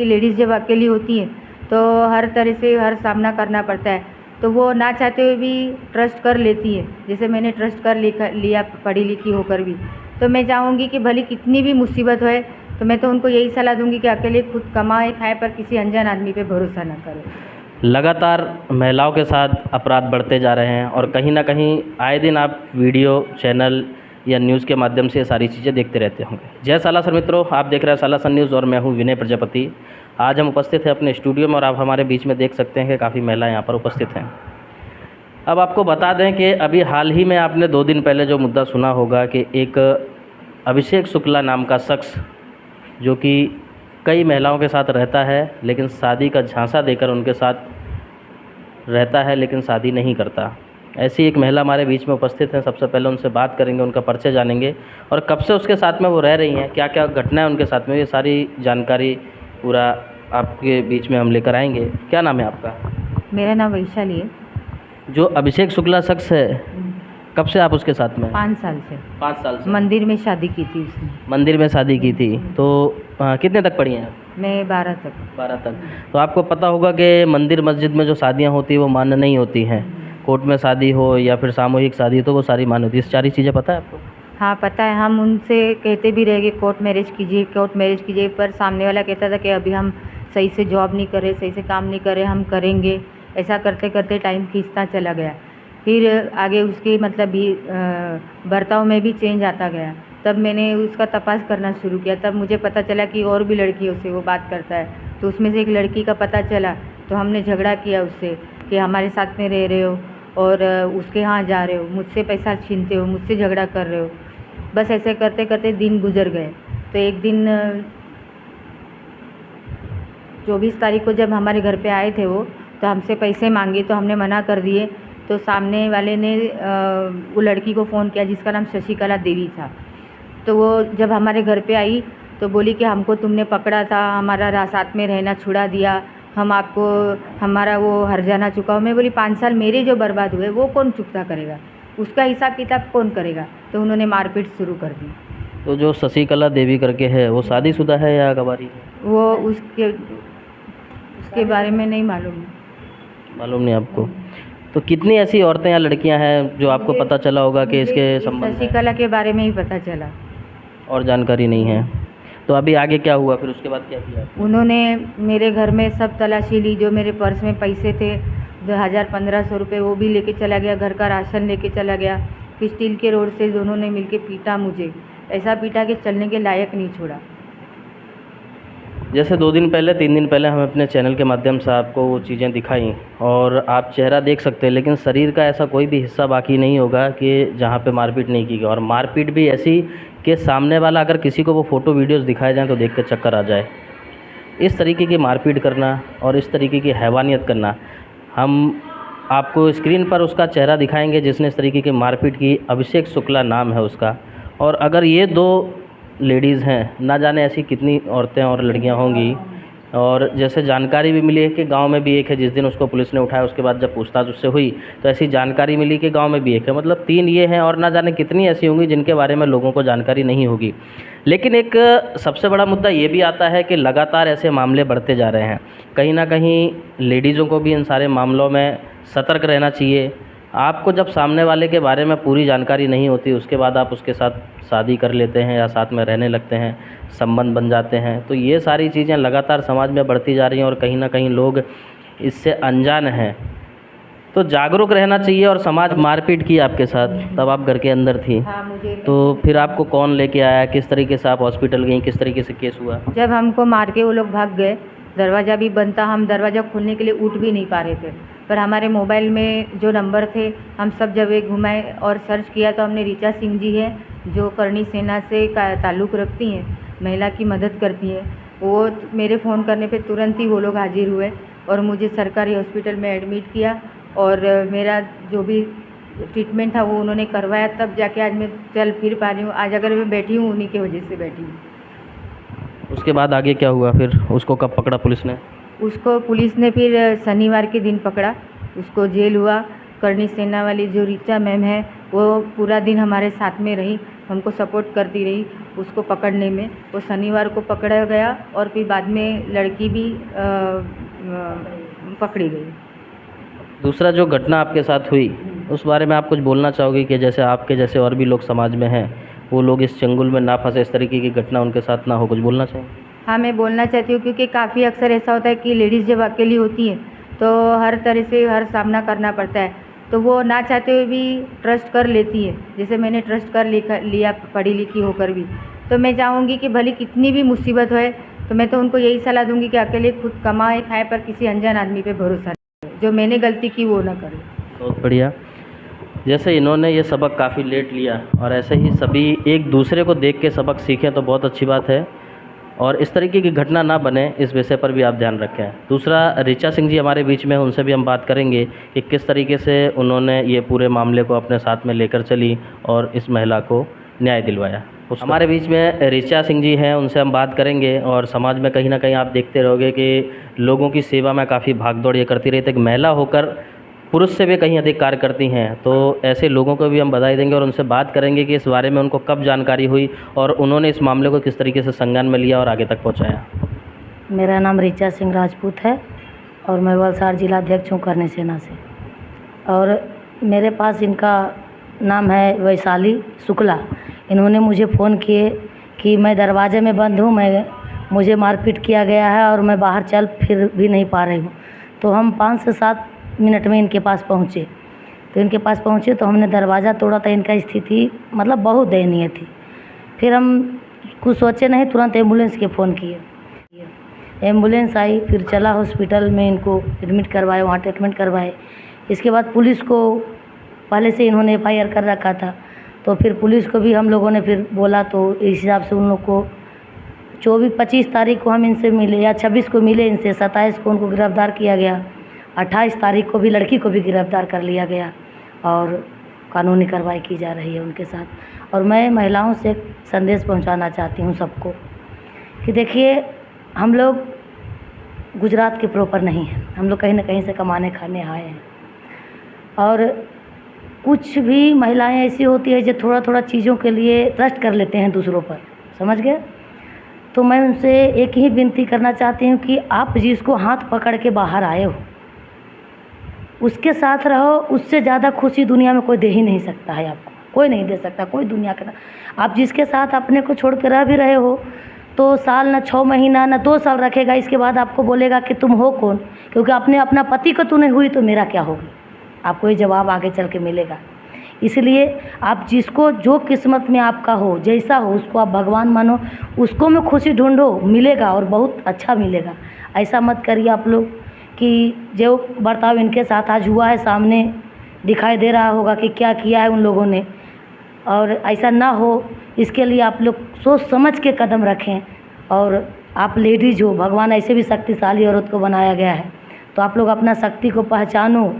Ladies जब अकेली होती है तो हर तरह से हर सामना करना पड़ता है, तो वो ना चाहते हुए भी ट्रस्ट कर लेती है। जैसे मैंने ट्रस्ट कर लिया पढ़ी लिखी होकर भी। तो मैं चाहूँगी कि भले कितनी भी मुसीबत होए, तो मैं तो उनको यही सलाह दूँगी कि अकेले खुद कमाए खाएँ, पर किसी अनजान आदमी पे भरोसा ना करें। लगातार महिलाओं के साथ अपराध बढ़ते जा रहे हैं और कहीं ना कहीं आए दिन आप वीडियो चैनल या न्यूज़ के माध्यम से ये सारी चीज़ें देखते रहते होंगे। जय सालासर मित्रों, आप देख रहे हैं सालासर न्यूज़ और मैं हूं विनय प्रजापति। आज हम उपस्थित हैं अपने स्टूडियो में और आप हमारे बीच में देख सकते हैं कि काफ़ी महिलाएं यहाँ पर उपस्थित हैं। अब आपको बता दें कि अभी हाल ही में आपने 2 दिन पहले जो मुद्दा सुना होगा कि एक अभिषेक शुक्ला नाम का शख्स जो कि कई महिलाओं के साथ रहता है लेकिन शादी का झांसा देकर उनके साथ रहता है लेकिन शादी नहीं करता। ऐसी एक महिला हमारे बीच में उपस्थित हैं। सबसे पहले उनसे बात करेंगे, उनका परिचय जानेंगे और कब से उसके साथ में वो रह रही हैं, क्या क्या घटनाएं उनके साथ में, ये सारी जानकारी पूरा आपके बीच में हम लेकर आएंगे। क्या नाम है आपका? मेरा नाम वैशाली है। जो अभिषेक शुक्ला शख्स है, कब से आप उसके साथ में? 5 साल से। 5 साल से। मंदिर में शादी की थी उसने। मंदिर में शादी की थी, तो कितने तक पढ़ी हैं? मैं 12 तक। 12 तक। तो आपको पता होगा कि मंदिर मस्जिद में जो शादियां होती हैं वो मान्य नहीं होती हैं। कोर्ट में शादी हो या फिर सामूहिक शादी तो वो सारी मान्य होती है। इस सारी चीज़ें पता है आपको? हाँ पता है, हम उनसे कहते भी रहे कि कोर्ट मैरिज कीजिए, कोर्ट मैरिज कीजिए, पर सामने वाला कहता था कि अभी हम सही से जॉब नहीं कर रहे, सही से काम नहीं कर रहे, हम करेंगे। ऐसा करते करते टाइम खींचता चला गया। फिर आगे उसके मतलब भी बर्ताव में भी चेंज आता गया। तब मैंने उसका तपास करना शुरू किया। तब मुझे पता चला कि और भी लड़कियों से वो बात करता है। तो उसमें से एक लड़की का पता चला, तो हमने झगड़ा किया उससे कि हमारे साथ में रह रहे हो और उसके यहाँ जा रहे हो, मुझसे पैसा छीनते हो, मुझसे झगड़ा कर रहे हो। बस ऐसे करते करते दिन गुजर गए। तो एक दिन 24 तारीख को जब हमारे घर पे आए थे वो, तो हमसे पैसे मांगे तो हमने मना कर दिए। तो सामने वाले ने वो लड़की को फ़ोन किया जिसका नाम शशिकला देवी था। तो वो जब हमारे घर पे आई तो बोली कि हमको तुमने पकड़ा था, हमारा साथ में रहना छुड़ा दिया, हम आपको हमारा वो हर्जाना चुकाओ। मैं बोली 5 साल मेरे जो बर्बाद हुए वो कौन चुकता करेगा, उसका हिसाब किताब कौन करेगा। तो उन्होंने मारपीट शुरू कर दी। तो जो शशिकला देवी करके है वो शादीशुदा है या कबारी है? वो उसके बारे में नहीं मालूम नहीं आपको? तो कितनी ऐसी औरतें या लड़कियां हैं जो आपको पता चला होगा कि इसके संबंध में? शशिकला के बारे में ही पता चला और जानकारी नहीं है। तो अभी आगे क्या हुआ फिर, उसके बाद क्या किया? उन्होंने मेरे घर में सब तलाशी ली। जो मेरे पर्स में पैसे थे 1500 रुपये वो भी लेके चला गया, घर का राशन लेके चला गया। फिर स्टील के रोड से दोनों ने मिलके पीटा मुझे, ऐसा पीटा कि चलने के लायक नहीं छोड़ा। जैसे 2 दिन पहले 3 दिन पहले हम अपने चैनल के माध्यम से आपको वो चीज़ें दिखाई और आप चेहरा देख सकते हैं, लेकिन शरीर का ऐसा कोई भी हिस्सा बाकी नहीं होगा कि जहाँ पे मारपीट नहीं की गई। और मारपीट भी ऐसी कि सामने वाला अगर किसी को वो फ़ोटो वीडियोस दिखाए जाएँ तो देख कर चक्कर आ जाए। इस तरीके की मारपीट करना और इस तरीके की हैवानियत करना, हम आपको स्क्रीन पर उसका चेहरा दिखाएंगे जिसने इस तरीके की मारपीट की। अभिषेक शुक्ला नाम है उसका। और अगर ये 2 लेडीज़ हैं, ना जाने ऐसी कितनी औरतें और लड़कियां होंगी। और जैसे जानकारी भी मिली है कि गांव में भी एक है, जिस दिन उसको पुलिस ने उठाया उसके बाद जब पूछताछ उससे हुई तो ऐसी जानकारी मिली कि गांव में भी एक है। मतलब 3 ये हैं और ना जाने कितनी ऐसी होंगी जिनके बारे में लोगों को जानकारी नहीं होगी। लेकिन एक सबसे बड़ा मुद्दा ये भी आता है कि लगातार ऐसे मामले बढ़ते जा रहे हैं। कहीं ना कहीं लेडीज़ों को भी इन सारे मामलों में सतर्क रहना चाहिए। आपको जब सामने वाले के बारे में पूरी जानकारी नहीं होती उसके बाद आप उसके साथ शादी कर लेते हैं या साथ में रहने लगते हैं, संबंध बन जाते हैं, तो ये सारी चीज़ें लगातार समाज में बढ़ती जा रही हैं और कहीं ना कहीं लोग इससे अनजान हैं। तो जागरूक रहना चाहिए। और समाज मारपीट की आपके साथ, तब आप घर के अंदर थी। हाँ, मुझे तो फिर आपको कौन लेके आया, किस तरीके से आप हॉस्पिटल गई, किस तरीके से केस हुआ? जब हमको मार के वो लोग भाग गए, दरवाज़ा भी बंद था, हम दरवाज़ा खोलने के लिए उठ भी नहीं पा रहे थे। पर हमारे मोबाइल में जो नंबर थे हम सब जगह घुमाए और सर्च किया तो हमने ऋचा सिंह जी है जो करणी सेना से ताल्लुक़ रखती हैं, महिला की मदद करती हैं, वो मेरे फ़ोन करने पे तुरंत ही वो लोग हाजिर हुए और मुझे सरकारी हॉस्पिटल में एडमिट किया और मेरा जो भी ट्रीटमेंट था वो उन्होंने करवाया। तब जाके आज मैं चल फिर पा रही हूँ। आज अगर मैं बैठी हूँ उन्हीं की वजह से बैठी हूँ। उसके बाद आगे क्या हुआ फिर? उसको कब पकड़ा पुलिस ने? उसको पुलिस ने फिर शनिवार के दिन पकड़ा, उसको जेल हुआ। करणी सेना वाली जो ऋचा मैम है वो पूरा दिन हमारे साथ में रही। हमको सपोर्ट करती रही उसको पकड़ने में। वो शनिवार को पकड़ा गया और फिर बाद में लड़की भी पकड़ी गई। दूसरा जो घटना आपके साथ हुई उस बारे में आप कुछ बोलना चाहोगे कि जैसे आपके जैसे और भी लोग समाज में हैं, वो लोग इस चंगुल में ना फंसे, इस तरीके की घटना उनके साथ ना हो, कुछ बोलना चाहेंगे? हाँ, मैं बोलना चाहती हूँ क्योंकि काफ़ी अक्सर ऐसा होता है कि लेडीज़ जब अकेली होती है तो हर तरह से हर सामना करना पड़ता है, तो वो ना चाहते हुए भी ट्रस्ट कर लेती है। जैसे मैंने ट्रस्ट कर लिया पढ़ी लिखी होकर भी। तो मैं चाहूँगी कि भले कितनी भी मुसीबत होए तो मैं तो उनको यही सलाह दूँगी कि अकेले खुद कमाए खाए पर किसी अनजान आदमी पे भरोसा नहीं करे। जो मैंने गलती की वो ना करे। बहुत बढ़िया। जैसे इन्होंने ये सबक काफ़ी लेट लिया और ऐसे ही सभी एक दूसरे को देख के सबक सीखें तो बहुत अच्छी बात है, और इस तरीके की घटना ना बने इस विषय पर भी आप ध्यान रखें। दूसरा, ऋचा सिंह जी हमारे बीच में, उनसे भी हम बात करेंगे कि किस तरीके से उन्होंने ये पूरे मामले को अपने साथ में लेकर चली और इस महिला को न्याय दिलवाया। हमारे बीच में ऋचा सिंह जी हैं, उनसे हम बात करेंगे। और समाज में कहीं ना कहीं आप देखते रहोगे कि लोगों की सेवा में काफ़ी भागदौड़ ये करती रहती है। एक महिला होकर पुरुष से भी कहीं अधिक कार्य करती हैं, तो ऐसे लोगों को भी हम बधाई देंगे और उनसे बात करेंगे कि इस बारे में उनको कब जानकारी हुई और उन्होंने इस मामले को किस तरीके से संज्ञान में लिया और आगे तक पहुंचाया। मेरा नाम ऋचा सिंह राजपूत है और मैं वलसाड़ जिला अध्यक्ष हूँ करनी सेना से। और मेरे पास इनका नाम है वैशाली शुक्ला। इन्होंने मुझे फ़ोन किए कि मैं दरवाजे में बंद हूँ, मुझे मारपीट किया गया है और मैं बाहर चल फिर भी नहीं पा रही हूँ। तो हम 5 से 7 मिनट में इनके पास पहुँचे। तो हमने दरवाज़ा तोड़ा तो इनका स्थिति मतलब बहुत दयनीय थी। फिर हम कुछ सोचे नहीं, तुरंत एम्बुलेंस के फ़ोन किए। एम्बुलेंस आई, फिर चला हॉस्पिटल में, इनको एडमिट करवाए, वहाँ ट्रीटमेंट करवाए। इसके बाद पुलिस को पहले से इन्होंने FIR कर रखा था, तो फिर पुलिस को भी हम लोगों ने फिर बोला, तो इस हिसाब से उन लोग को 25 तारीख को हम इनसे मिले या 26 को मिले इनसे, 27 को उनको गिरफ़्तार किया गया, 28 तारीख को भी लड़की को भी गिरफ़्तार कर लिया गया और कानूनी कार्रवाई की जा रही है उनके साथ। और मैं महिलाओं से एक संदेश पहुंचाना चाहती हूं सबको कि देखिए, हम लोग गुजरात के प्रॉपर नहीं हैं, हम लोग कहीं ना कहीं से कमाने खाने आए हैं। और कुछ भी महिलाएं ऐसी होती है जो थोड़ा थोड़ा चीज़ों के लिए ट्रस्ट कर लेते हैं दूसरों पर, समझ गए। तो मैं उनसे एक ही विनती करना चाहती हूँ कि आप जिसको हाथ पकड़ के बाहर आए हो उसके साथ रहो। उससे ज़्यादा खुशी दुनिया में कोई दे ही नहीं सकता है आपको, कोई नहीं दे सकता, कोई दुनिया का। आप जिसके साथ अपने को छोड़ के रह भी रहे हो तो साल ना 6 महीना ना 2 साल रखेगा, इसके बाद आपको बोलेगा कि तुम हो कौन, क्योंकि आपने अपना पति को तू नहीं हुई तो मेरा क्या होगी। आपको ये जवाब आगे चल के मिलेगा। इसलिए आप जिसको जो किस्मत में आपका हो, जैसा हो, उसको आप भगवान मानो, उसको में खुशी ढूंढो, मिलेगा और बहुत अच्छा मिलेगा। ऐसा मत करिए आप लोग कि जो बर्ताव इनके साथ आज हुआ है सामने दिखाई दे रहा होगा कि क्या किया है उन लोगों ने, और ऐसा ना हो इसके लिए आप लोग सोच समझ के कदम रखें। और आप लेडीज हो, भगवान ऐसे भी शक्तिशाली औरत को बनाया गया है, तो आप लोग अपना शक्ति को पहचानो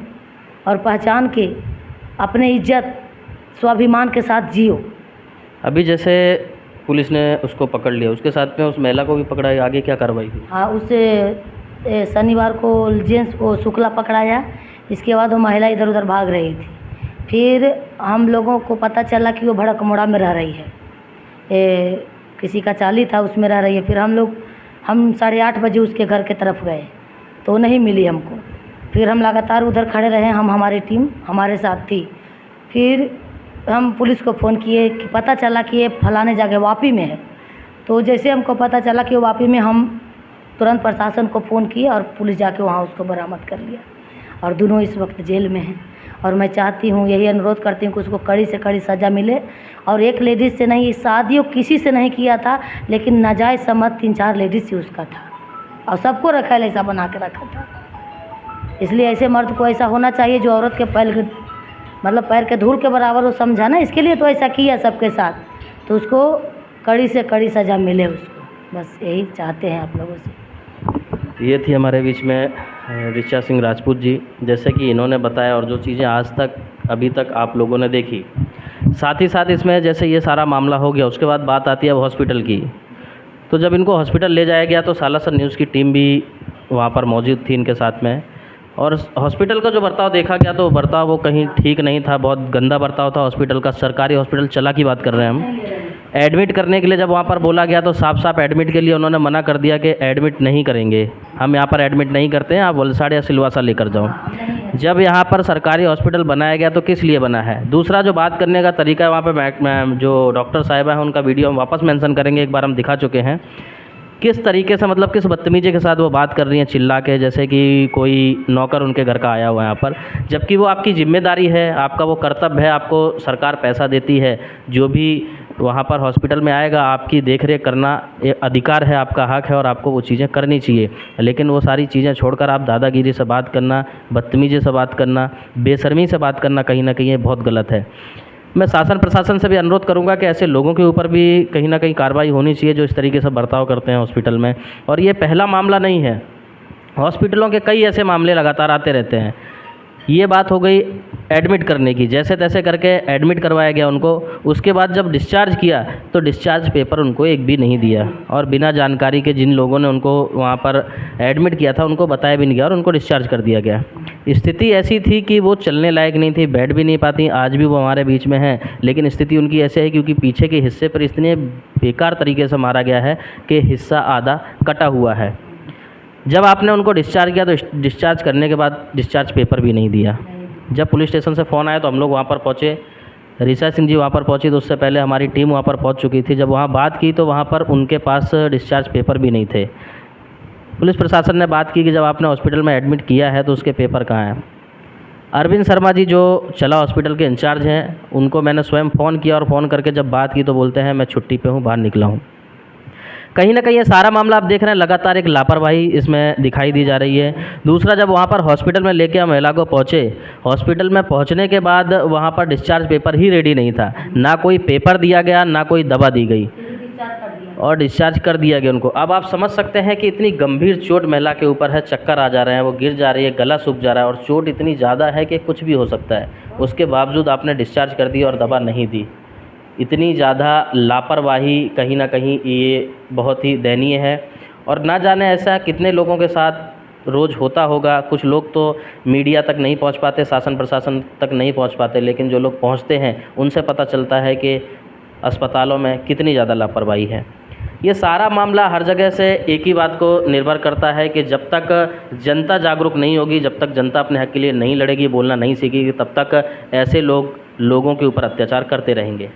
और पहचान के अपने इज्जत स्वाभिमान के साथ जियो। अभी जैसे पुलिस ने उसको पकड़ लिया, उसके साथ में उस महिला को भी पकड़ा है, आगे क्या कार्रवाई हुई? हाँ, उसे शनिवार को जेंट्स को शुक्ला पकड़ाया। इसके बाद वो महिला इधर उधर भाग रही थी। फिर हम लोगों को पता चला कि वो भड़कमोड़ा में रह रही है, किसी का चाली था उसमें रह रही है। फिर हम 8:30 बजे उसके घर के तरफ गए तो नहीं मिली हमको। फिर हम लगातार उधर खड़े रहे, हमारी टीम हमारे साथ थी। फिर हम पुलिस को फ़ोन किए कि पता चला कि ये फलाने जगह वापी में है। तो जैसे हमको पता चला कि वो वापी में, हम तुरंत प्रशासन को फ़ोन किए और पुलिस जाके वहाँ उसको बरामद कर लिया और दोनों इस वक्त जेल में हैं। और मैं चाहती हूँ, यही अनुरोध करती हूँ कि उसको कड़ी से कड़ी सज़ा मिले। और एक लेडीज़ से नहीं, शादियों किसी से नहीं किया था, लेकिन नाजायज़ समझ 3-4 लेडीज़ से उसका था और सबको रखेल ऐसा बना के रखा था। इसलिए ऐसे मर्द को ऐसा होना चाहिए जो औरत के पैर के धूल के बराबर वो समझा ना, इसके लिए तो ऐसा किया सबके साथ, तो उसको कड़ी से कड़ी सज़ा मिले उसको। बस यही चाहते हैं आप लोगों से। ये थी हमारे बीच में ऋचा सिंह राजपूत जी। जैसे कि इन्होंने बताया और जो चीज़ें आज तक अभी तक आप लोगों ने देखी, साथ ही साथ इसमें जैसे ये सारा मामला हो गया, उसके बाद बात आती है अब हॉस्पिटल की। तो जब इनको हॉस्पिटल ले जाया गया तो सालासर न्यूज़ की टीम भी वहाँ पर मौजूद थी इनके साथ में। और हॉस्पिटल का जो बर्ताव देखा गया तो बर्ताव वो कहीं ठीक नहीं था, बहुत गंदा बर्ताव था हॉस्पिटल का। सरकारी हॉस्पिटल चला की बात कर रहे हैं हम। एडमिट करने के लिए जब वहाँ पर बोला गया तो साफ साफ एडमिट के लिए उन्होंने मना कर दिया कि एडमिट नहीं करेंगे, हम यहाँ पर एडमिट नहीं करते हैं, आप वलसाड़ या सिलवासा लेकर जाओ। जब यहाँ पर सरकारी हॉस्पिटल बनाया गया तो किस लिए बना है? दूसरा जो बात करने का तरीका है, वहाँ पर जो डॉक्टर साहिबा हैं उनका वीडियो हम वापस मेंशन करेंगे, एक बार हम दिखा चुके हैं किस तरीके से, मतलब किस बदतमीजी के साथ वो बात कर रही हैं चिल्ला के, जैसे कि कोई नौकर उनके घर का आया हुआ है यहाँ पर। जबकि वो आपकी जिम्मेदारी है, आपका वो कर्तव्य है, आपको सरकार पैसा देती है, जो भी वहाँ पर हॉस्पिटल में आएगा आपकी देख रेख करना ये अधिकार है, आपका हक है और आपको वो चीज़ें करनी चाहिए। लेकिन वो सारी चीज़ें छोड़कर आप दादागिरी से बात करना, बदतमीजी से बात करना, बेशर्मी से बात करना कहीं ना कहीं ये बहुत गलत है। मैं शासन प्रशासन से भी अनुरोध करूंगा कि ऐसे लोगों के ऊपर भी कहीं ना कहीं कार्रवाई होनी चाहिए जो इस तरीके से बर्ताव करते हैं हॉस्पिटल में। और ये पहला मामला नहीं है, हॉस्पिटलों के कई ऐसे मामले लगातार आते रहते हैं। ये बात हो गई एडमिट करने की, जैसे तैसे करके एडमिट करवाया गया उनको, उसके बाद जब डिस्चार्ज किया तो डिस्चार्ज पेपर उनको एक भी नहीं दिया, और बिना जानकारी के जिन लोगों ने उनको वहाँ पर एडमिट किया था उनको बताया भी नहीं गया और उनको डिस्चार्ज कर दिया गया। स्थिति ऐसी थी कि वो चलने लायक नहीं थी, बैठ भी नहीं पाती, आज भी वो हमारे बीच में हैं, लेकिन स्थिति उनकी ऐसे है क्योंकि पीछे के हिस्से पर इतने बेकार तरीके से मारा गया है कि हिस्सा आधा कटा हुआ है। जब आपने उनको डिस्चार्ज किया तो डिस्चार्ज करने के बाद डिस्चार्ज पेपर भी नहीं दिया। जब पुलिस स्टेशन से फ़ोन आया तो हम लोग वहाँ पर पहुँचे, ऋचा सिंह जी वहाँ पर पहुँची, तो उससे पहले हमारी टीम वहाँ पर पहुँच चुकी थी। जब वहाँ बात की तो वहाँ पर उनके पास डिस्चार्ज पेपर भी नहीं थे। पुलिस प्रशासन ने बात की कि जब आपने हॉस्पिटल में एडमिट किया है तो उसके पेपर कहाँ हैं। अरविंद शर्मा जी जो चला हॉस्पिटल के इंचार्ज हैं, उनको मैंने स्वयं फ़ोन किया और फ़ोन करके जब बात की तो बोलते हैं मैं छुट्टी पे हूँ, बाहर निकला हूँ। कहीं ना कहीं ये सारा मामला आप देख रहे हैं, लगातार एक लापरवाही इसमें दिखाई दी जा रही है। दूसरा, जब वहाँ पर हॉस्पिटल में लेके हम महिला को पहुँचे, हॉस्पिटल में पहुँचने के बाद वहाँ पर डिस्चार्ज पेपर ही रेडी नहीं था, ना कोई पेपर दिया गया, ना कोई दवा दी गई और डिस्चार्ज कर दिया गया उनको। अब आप समझ सकते हैं कि इतनी गंभीर चोट महिला के ऊपर है, चक्कर आ जा रहे हैं, वो गिर जा रही है, गला सूख जा रहा है और चोट इतनी ज़्यादा है कि कुछ भी हो सकता है। उसके बावजूद आपने डिस्चार्ज कर दी और दवा नहीं दी। इतनी ज़्यादा लापरवाही कहीं ना कहीं ये बहुत ही दयनीय है और ना जाने ऐसा कितने लोगों के साथ रोज़ होता होगा। कुछ लोग तो मीडिया तक नहीं पहुंच पाते, शासन प्रशासन तक नहीं पहुंच पाते, लेकिन जो लोग पहुंचते हैं उनसे पता चलता है कि अस्पतालों में कितनी ज़्यादा लापरवाही है। ये सारा मामला हर जगह से एक ही बात को निर्भर करता है कि जब तक जनता जागरूक नहीं होगी, जब तक जनता अपने हक के लिए नहीं लड़ेगी, बोलना नहीं सीखेगी, तब तक ऐसे लोगों के ऊपर अत्याचार करते रहेंगे।